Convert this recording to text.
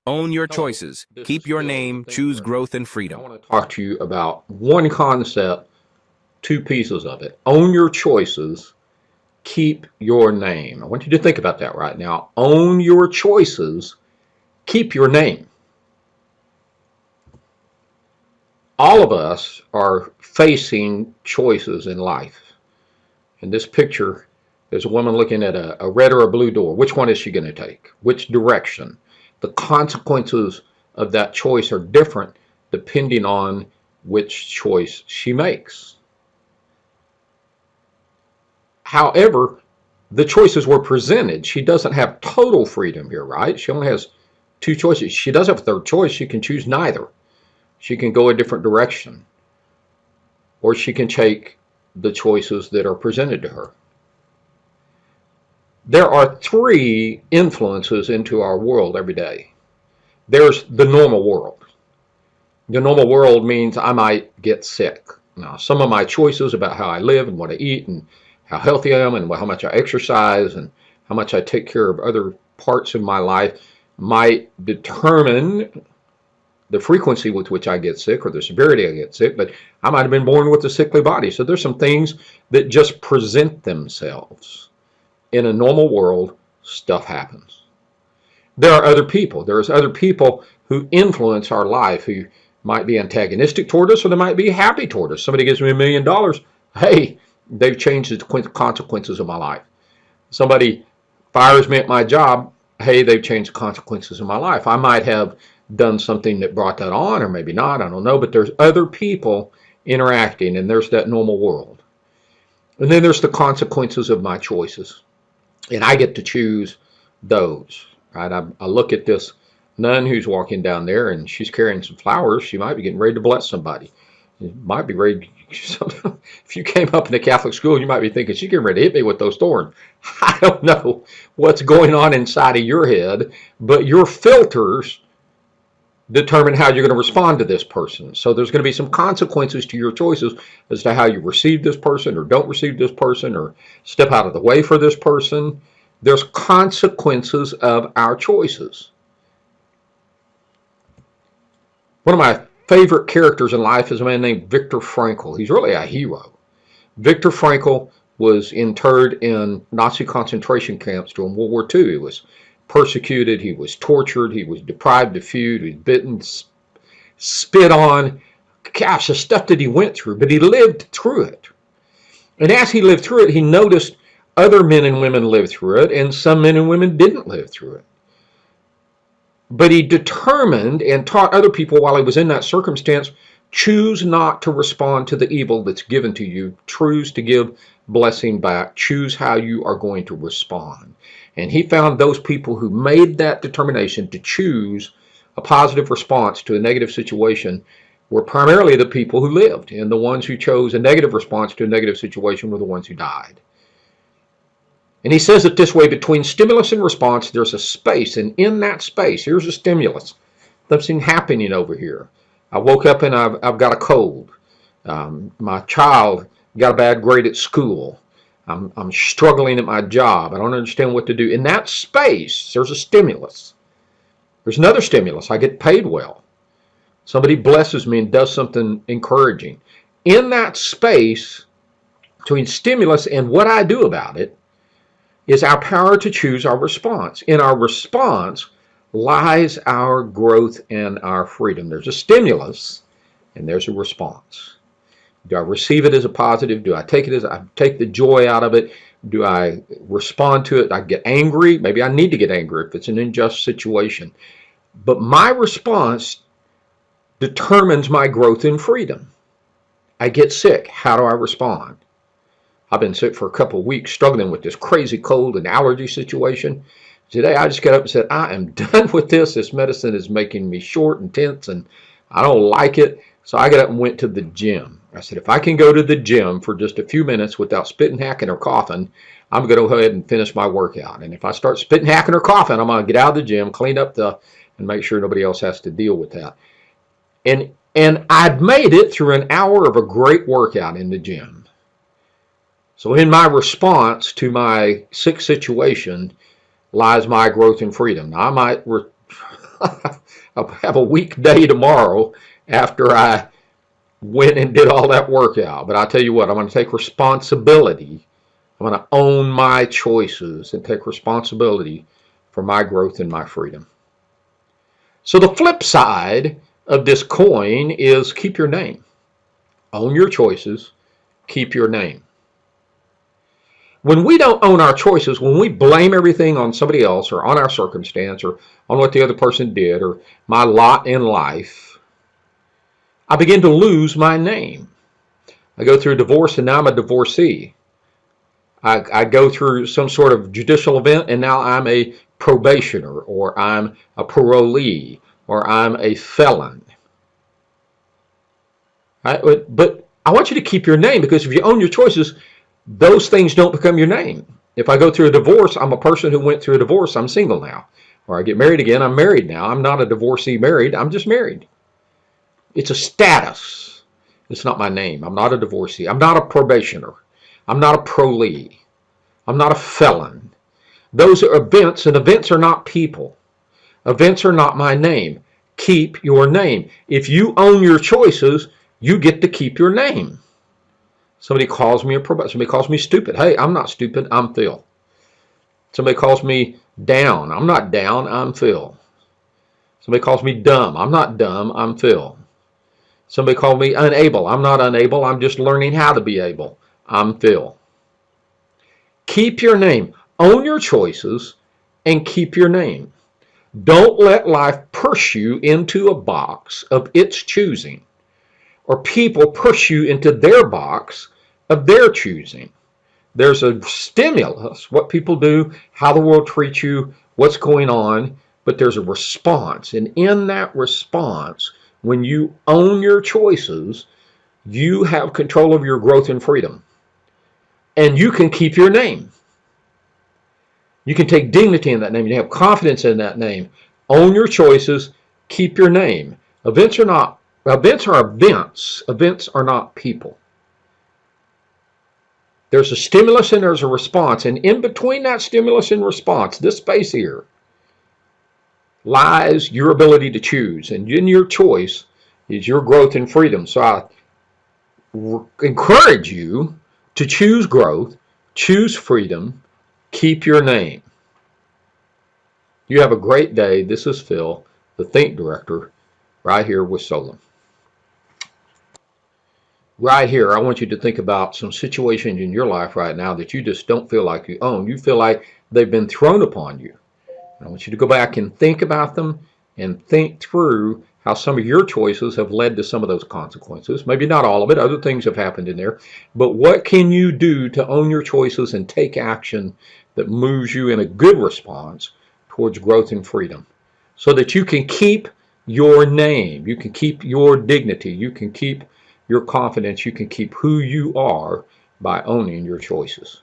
Own your Hello, choices. this is Keep your Phil with the name. Think Choose Brothers, growth and and I freedom. want to talk to you about one concept, two pieces of it. Own your choices, keep your name. I want you to think about that right now. Own your choices, keep your name. All of us are facing choices in life. In this picture, there's a woman looking at a red or a blue door. Which one is she going to take? Which direction? The consequences of that choice are different depending on which choice she makes. However, the choices were presented. She doesn't have total freedom here, right? She only has two choices. She does have a third choice. She can choose neither. She can go a different direction, or she can take the choices that are presented to her. There are three influences into our world every day. There's the normal world. The normal world means I might get sick. Now, some of my choices about how I live and what I eat and how healthy I am and how much I exercise and how much I take care of other parts of my life might determine the frequency with which I get sick or the severity I get sick, but I might have been born with a sickly body. So there's some things that just present themselves. In a normal world, stuff happens. There are other people. There's other people who influence our life who might be antagonistic toward us or they might be happy toward us. Somebody gives me $1 million. Hey, they've changed the consequences of my life. Somebody fires me at my job. Hey, they've changed the consequences of my life. I might have done something that brought that on, or maybe not. I don't know. But there's other people interacting, and there's that normal world. And then there's the consequences of my choices, and I get to choose those. Right? I look at this nun who's walking down there, and she's carrying some flowers. She might be getting ready to bless somebody. You might be ready. If you came up in a Catholic school, you might be thinking she's getting ready to hit me with those thorns. I don't know what's going on inside of your head, but your filters determine how you're going to respond to this person. So there's going to be some consequences to your choices as to how you receive this person or don't receive this person or step out of the way for this person. There's consequences of our choices. One of my favorite characters in life is a man named Viktor Frankl. He's really a hero. Viktor Frankl was interred in Nazi concentration camps during World War II. He was persecuted, he was tortured, he was deprived of food, he was bitten, spit on. Gosh, the stuff that he went through, but he lived through it. And as he lived through it, he noticed other men and women lived through it, and some men and women didn't live through it. But he determined and taught other people while he was in that circumstance, choose not to respond to the evil that's given to you. Choose to give blessing back. Choose how you are going to respond. And he found those people who made that determination to choose a positive response to a negative situation were primarily the people who lived. And the ones who chose a negative response to a negative situation were the ones who died. And he says it this way, between stimulus and response, there's a space. And in that space, here's a stimulus. Something happening over here. I woke up and I've got a cold. My child got a bad grade at school. I'm struggling at my job. I don't understand what to do. In that space, there's a stimulus. There's another stimulus. I get paid well. Somebody blesses me and does something encouraging. In that space between stimulus and what I do about it, is our power to choose our response. In our response lies our growth and our freedom. There's a stimulus and there's a response. Do I receive it as a positive? Do I take it as I take the joy out of it? Do I respond to it? I get angry. Maybe I need to get angry if it's an unjust situation. But my response determines my growth and freedom. I get sick. How do I respond? I've been sick for a couple of weeks, struggling with this crazy cold and allergy situation. Today, I just got up and said, I am done with this. This medicine is making me short and tense, and I don't like it. So I got up and went to the gym. I said, if I can go to the gym for just a few minutes without spitting, hacking, or coughing, I'm going to go ahead and finish my workout. And if I start spitting, hacking, or coughing, I'm going to get out of the gym, clean up and make sure nobody else has to deal with that. And I'd made it through an hour of a great workout in the gym. So in my response to my sick situation lies my growth and freedom. Now, I might I'll have a weak day tomorrow after I went and did all that workout. But I tell you what, I'm going to take responsibility. I'm going to own my choices and take responsibility for my growth and my freedom. So the flip side of this coin is keep your name. Own your choices, keep your name. When we don't own our choices, when we blame everything on somebody else or on our circumstance or on what the other person did or my lot in life, I begin to lose my name. I go through a divorce and now I'm a divorcee. I go through some sort of judicial event and now I'm a probationer or I'm a parolee or I'm a felon. But I want you to keep your name, because if you own your choices, those things don't become your name. If I go through a divorce, I'm a person who went through a divorce. I'm single now. Or I get married again, I'm married now. I'm not a divorcee married. I'm just married. It's a status. It's not my name. I'm not a divorcee. I'm not a probationer. I'm not a prolee. I'm not a felon. Those are events, and events are not people. Events are not my name. Keep your name. If you own your choices, you get to keep your name. Somebody calls me a probationer. Somebody calls me stupid. Hey, I'm not stupid. I'm Phil. Somebody calls me down. I'm not down. I'm Phil. Somebody calls me dumb. I'm not dumb. I'm Phil. Somebody called me unable. I'm not unable. I'm just learning how to be able. I'm Phil. Keep your name. Own your choices and keep your name. Don't let life push you into a box of its choosing, or people push you into their box of their choosing. There's a stimulus, what people do, how the world treats you, what's going on, but there's a response. And in that response, when you own your choices, you have control of your growth and freedom. And you can keep your name. You can take dignity in that name. You have confidence in that name. Own your choices. Keep your name. Events are events. Events are not people. There's a stimulus and there's a response. And in between that stimulus and response, this space here, lies your ability to choose. And in your choice is your growth and freedom. So I encourage you to choose growth, choose freedom, keep your name. You have a great day. This is Phil, the Think Director, right here with Solon. Right here, I want you to think about some situations in your life right now that you just don't feel like you own. You feel like they've been thrown upon you. I want you to go back and think about them and think through how some of your choices have led to some of those consequences. Maybe not all of it. Other things have happened in there. But what can you do to own your choices and take action that moves you in a good response towards growth and freedom, so that you can keep your name, you can keep your dignity, you can keep your confidence, you can keep who you are by owning your choices.